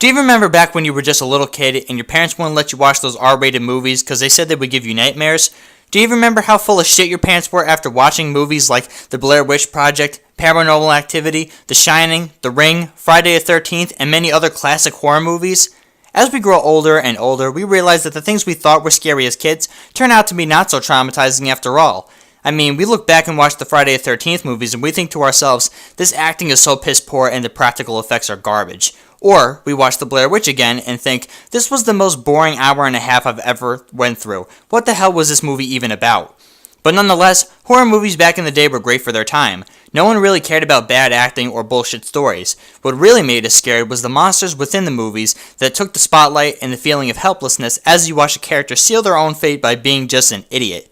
Do you remember back when you were just a little kid and your parents wouldn't let you watch those R-rated movies because they said they would give you nightmares? Do you remember how full of shit your parents were after watching movies like The Blair Witch Project, Paranormal Activity, The Shining, The Ring, Friday the 13th, and many other classic horror movies? As we grow older and older, we realize that the things we thought were scary as kids turn out to be not so traumatizing after all. I mean, we look back and watch the Friday the 13th movies and we think to ourselves, this acting is so piss poor and the practical effects are garbage. Or we watch The Blair Witch again and think, this was the most boring hour and a half I've ever went through. What the hell was this movie even about? But nonetheless, horror movies back in the day were great for their time. No one really cared about bad acting or bullshit stories. What really made us scared was the monsters within the movies that took the spotlight and the feeling of helplessness as you watch a character seal their own fate by being just an idiot.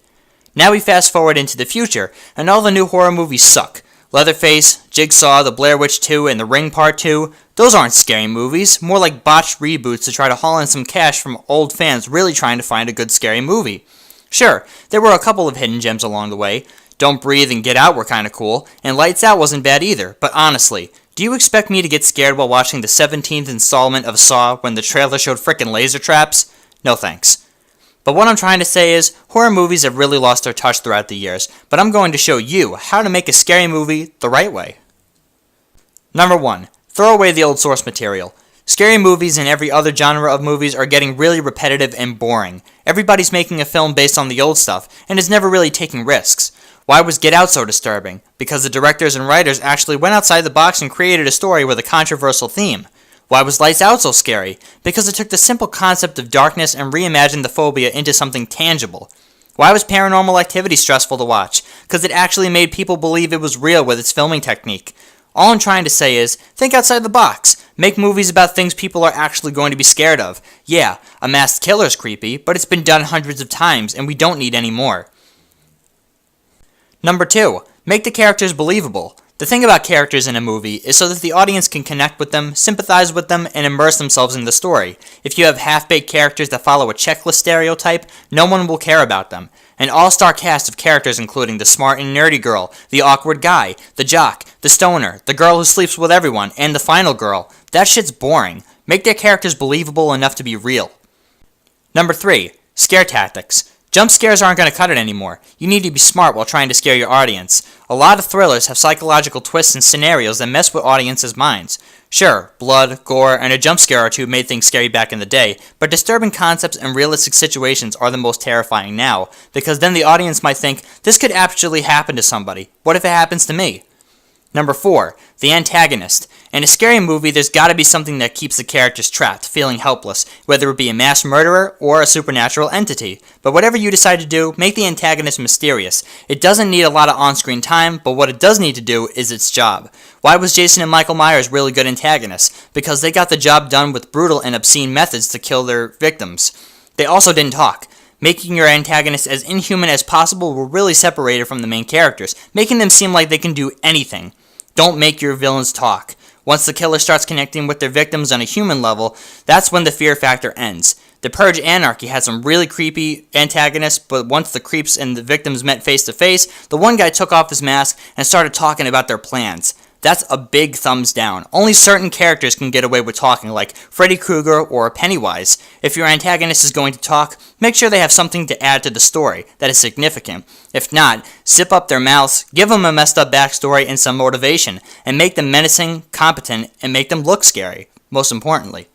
Now we fast forward into the future, and all the new horror movies suck. Leatherface, Jigsaw, The Blair Witch 2, and The Ring Part 2, those aren't scary movies, more like botched reboots to try to haul in some cash from old fans really trying to find a good scary movie. Sure, there were a couple of hidden gems along the way. Don't Breathe and Get Out were kinda cool, and Lights Out wasn't bad either, but honestly, do you expect me to get scared while watching the 17th installment of Saw when the trailer showed frickin' laser traps? No thanks. But what I'm trying to say is, horror movies have really lost their touch throughout the years, but I'm going to show you how to make a scary movie the right way. Number 1. Throw away the old source material. Scary movies and every other genre of movies are getting really repetitive and boring. Everybody's making a film based on the old stuff, and is never really taking risks. Why was Get Out so disturbing? Because the directors and writers actually went outside the box and created a story with a controversial theme. Why was Lights Out so scary? Because it took the simple concept of darkness and reimagined the phobia into something tangible. Why was Paranormal Activity stressful to watch? Because it actually made people believe it was real with its filming technique. All I'm trying to say is, think outside the box. Make movies about things people are actually going to be scared of. Yeah, a masked killer's creepy, but it's been done hundreds of times and we don't need any more. Number 2. Make the characters believable. The thing about characters in a movie is so that the audience can connect with them, sympathize with them, and immerse themselves in the story. If you have half-baked characters that follow a checklist stereotype, no one will care about them. An all-star cast of characters including the smart and nerdy girl, the awkward guy, the jock, the stoner, the girl who sleeps with everyone, and the final girl. That shit's boring. Make their characters believable enough to be real. Number 3. Scare tactics. Jump scares aren't going to cut it anymore. You need to be smart while trying to scare your audience. A lot of thrillers have psychological twists and scenarios that mess with audiences' minds. Sure, blood, gore, and a jump scare or two made things scary back in the day, but disturbing concepts and realistic situations are the most terrifying now, because then the audience might think, this could actually happen to somebody. What if it happens to me? Number 4. The Antagonist. In a scary movie, there's gotta be something that keeps the characters trapped, feeling helpless, whether it be a mass murderer or a supernatural entity. But whatever you decide to do, make the antagonist mysterious. It doesn't need a lot of on-screen time, but what it does need to do is its job. Why was Jason and Michael Myers really good antagonists? Because they got the job done with brutal and obscene methods to kill their victims. They also didn't talk. Making your antagonists as inhuman as possible will really separate it from the main characters, making them seem like they can do anything. Don't make your villains talk. Once the killer starts connecting with their victims on a human level, that's when the fear factor ends. The Purge Anarchy had some really creepy antagonists, but once the creeps and the victims met face to face, the one guy took off his mask and started talking about their plans. That's a big thumbs down. Only certain characters can get away with talking, like Freddy Krueger or Pennywise. If your antagonist is going to talk, make sure they have something to add to the story that is significant. If not, zip up their mouths, give them a messed up backstory and some motivation, and make them menacing, competent, and make them look scary, most importantly.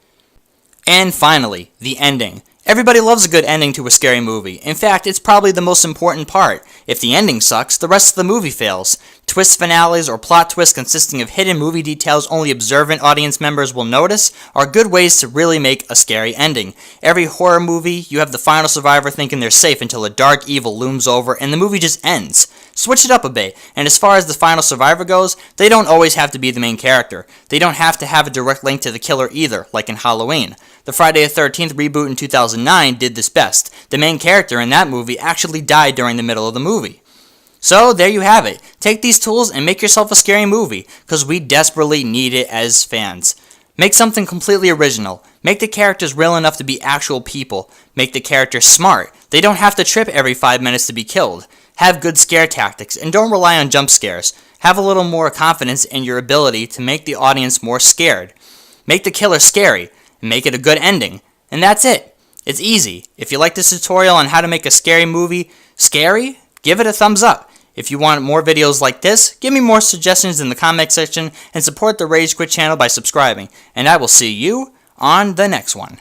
And finally, the ending. Everybody loves a good ending to a scary movie. In fact, it's probably the most important part. If the ending sucks, the rest of the movie fails. Twist finales or plot twists consisting of hidden movie details only observant audience members will notice are good ways to really make a scary ending. Every horror movie, you have the final survivor thinking they're safe until a dark evil looms over and the movie just ends. Switch it up a bit, and as far as the final survivor goes, they don't always have to be the main character. They don't have to have a direct link to the killer either, like in Halloween. The Friday the 13th reboot in 2009 did this best. The main character in that movie actually died during the middle of the movie. So there you have it. Take these tools and make yourself a scary movie, because we desperately need it as fans. Make something completely original. Make the characters real enough to be actual people. Make the characters smart. They don't have to trip every 5 minutes to be killed. Have good scare tactics, and don't rely on jump scares. Have a little more confidence in your ability to make the audience more scared. Make the killer scary. make it a good ending. And that's it. It's easy. If you like this tutorial on how to make a scary movie scary, give it a thumbs up. If you want more videos like this, give me more suggestions in the comment section and support the Rage Quit channel by subscribing. And I will see you on the next one.